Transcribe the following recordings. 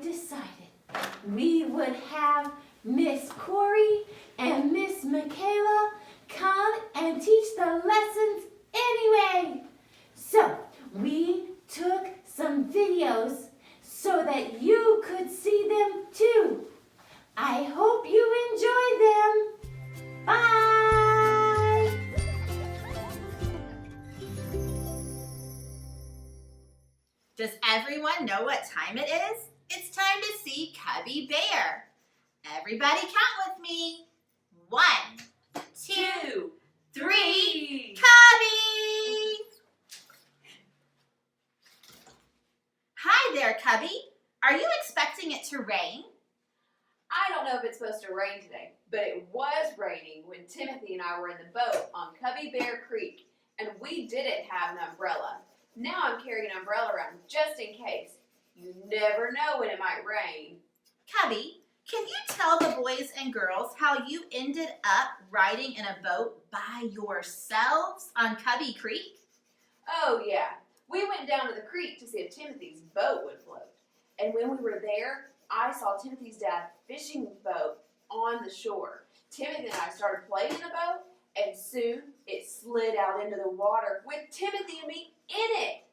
decided we would have Miss Corey and Miss Michaela come and teach the lessons anyway. So we took some videos so that you could see them too. I hope you enjoy them. Bye! Does everyone know what time it is? It's time to see Cubby Bear. Everybody count with me. 1, 2, 3, Cubby! Hi there, Cubby. Are you expecting it to rain? I don't know if it's supposed to rain today, but it was raining when Timothy and I were in the boat on Cubby Bear Creek, and we didn't have an umbrella. Now I'm carrying an umbrella around just in case. You never know when it might rain. Cubby, can you tell the boys and girls how you ended up riding in a boat by yourselves on Cubby Creek? Oh yeah, we went down to the creek to see if Timothy's boat would float. And when we were there, I saw Timothy's dad fishing the boat on the shore. Timothy and I started playing in the boat, and soon it slid out into the water with Timothy and me in it.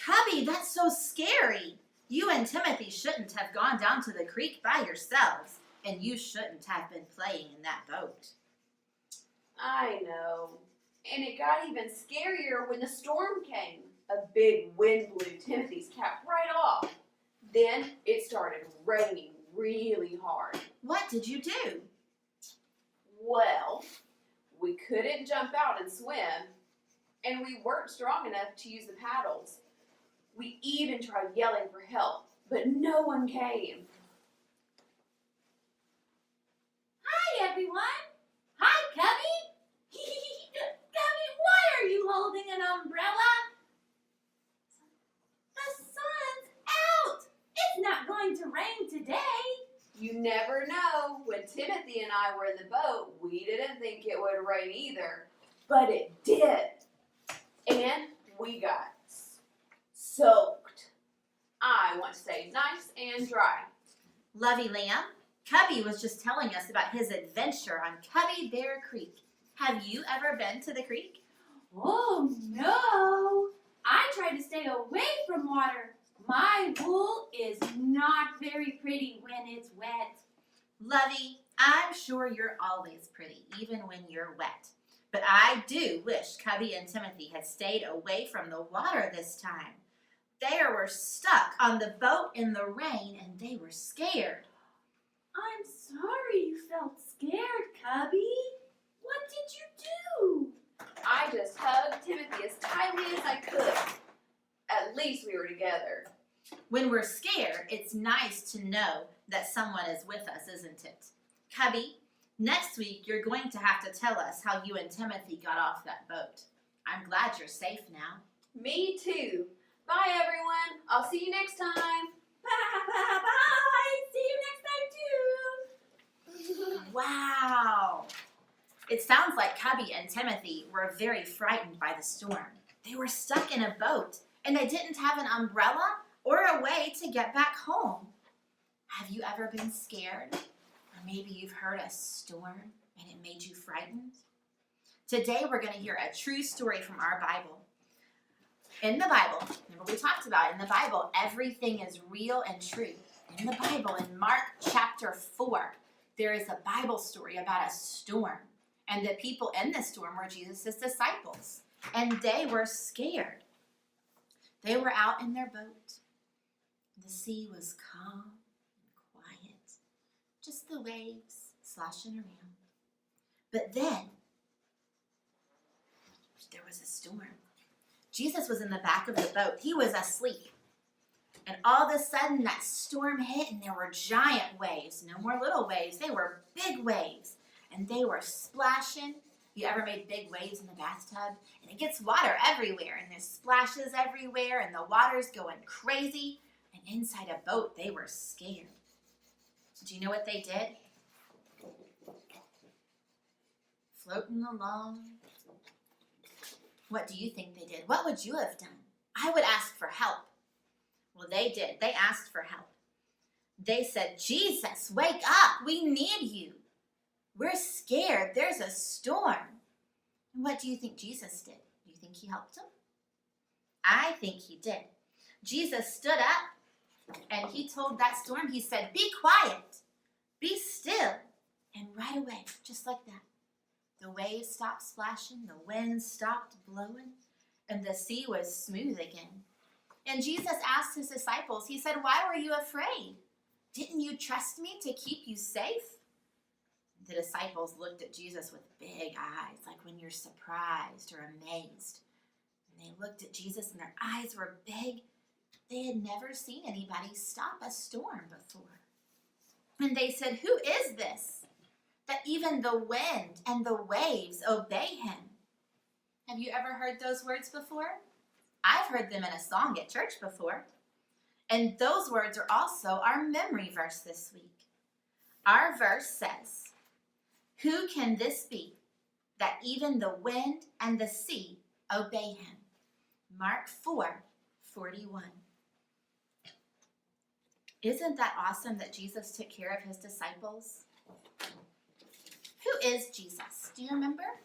Cubby, that's so scary. You and Timothy shouldn't have gone down to the creek by yourselves, and you shouldn't have been playing in that boat. I know. And it got even scarier when the storm came. A big wind blew Timothy's cap right off. Then it started raining really hard. What did you do? Well, we couldn't jump out and swim, and we weren't strong enough to use the paddles. We even tried yelling for help, but no one came. Hi, everyone. Hi, Cubby. Cubby, why are you holding an umbrella? The sun's out. It's not going to rain today. You never know. When Timothy and I were in the boat, we didn't think it would rain either, but it did. And we got soaked. I want to stay nice and dry. Lovey Lamb, Cubby was just telling us about his adventure on Cubby Bear Creek. Have you ever been to the creek? Oh, no. I try to stay away from water. My wool is not very pretty when it's wet. Lovey, I'm sure you're always pretty, even when you're wet. But I do wish Cubby and Timothy had stayed away from the water this time. They were stuck on the boat in the rain, and they were scared. I'm sorry you felt scared, Cubby. What did you do? I just hugged Timothy as tightly as I could. At least we were together. When we're scared, it's nice to know that someone is with us, isn't it? Cubby, next week you're going to have to tell us how you and Timothy got off that boat. I'm glad you're safe now. Me too. Bye, everyone. I'll see you next time. Bye. See you next time, too. Wow. It sounds like Cubby and Timothy were very frightened by the storm. They were stuck in a boat, and they didn't have an umbrella or a way to get back home. Have you ever been scared? Or maybe you've heard a storm and it made you frightened? Today we're going to hear a true story from our Bible. In the Bible, remember we talked about in the Bible, everything is real and true. In the Bible, in Mark chapter 4, there is a Bible story about a storm. And the people in the storm were Jesus' disciples. And they were scared. They were out in their boat. The sea was calm and quiet. Just the waves sloshing around. But then, there was a storm. Jesus was in the back of the boat. He was asleep. And all of a sudden, that storm hit, and there were giant waves. No more little waves. They were big waves. And they were splashing. You ever made big waves in the bathtub? And it gets water everywhere. And there's splashes everywhere. And the water's going crazy. And inside a boat, they were scared. Do you know what they did? Floating along. What do you think they did? What would you have done? I would ask for help. Well, they did. They asked for help. They said, "Jesus, wake up. We need you. We're scared. There's a storm." And what do you think Jesus did? Do you think he helped them? I think he did. Jesus stood up and he told that storm, he said, "Be quiet, be still." And right away, just like that, the waves stopped splashing, the wind stopped blowing, and the sea was smooth again. And Jesus asked his disciples, he said, "Why were you afraid? Didn't you trust me to keep you safe?" The disciples looked at Jesus with big eyes, like when you're surprised or amazed. And they looked at Jesus and their eyes were big. They had never seen anybody stop a storm before. And they said, "Who is this, that even the wind and the waves obey him?" Have you ever heard those words before? I've heard them in a song at church before. And those words are also our memory verse this week. Our verse says, "Who can this be, that even the wind and the sea obey him?" Mark 4:41. Isn't that awesome that Jesus took care of his disciples? Who is Jesus? Do you remember?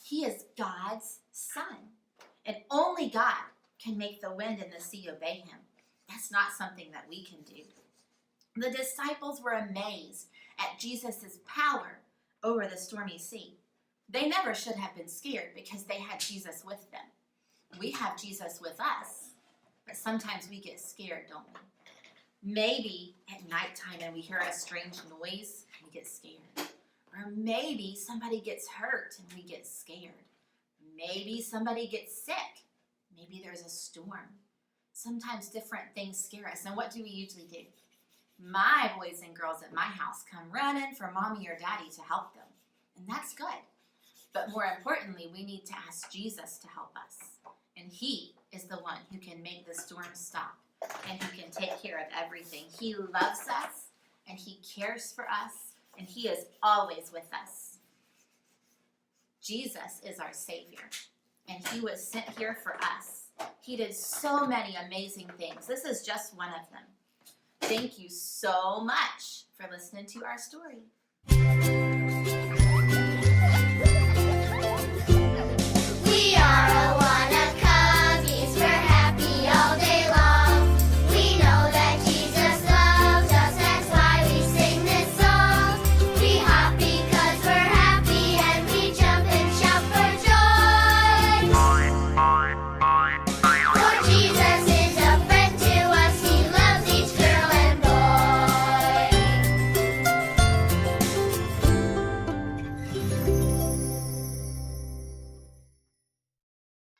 He is God's Son. And only God can make the wind and the sea obey him. That's not something that we can do. The disciples were amazed at Jesus' power over the stormy sea. They never should have been scared because they had Jesus with them. We have Jesus with us, but sometimes we get scared, don't we? Maybe at nighttime and we hear a strange noise, we get scared. Or maybe somebody gets hurt and we get scared. Maybe somebody gets sick. Maybe there's a storm. Sometimes different things scare us. And what do we usually do? My boys and girls at my house come running for mommy or daddy to help them. And that's good. But more importantly, we need to ask Jesus to help us. And he is the one who can make the storm stop and who can take care of everything. He loves us and he cares for us and he is always with us. Jesus is our Savior and he was sent here for us. He did so many amazing things. This is just one of them. Thank you so much for listening to our story.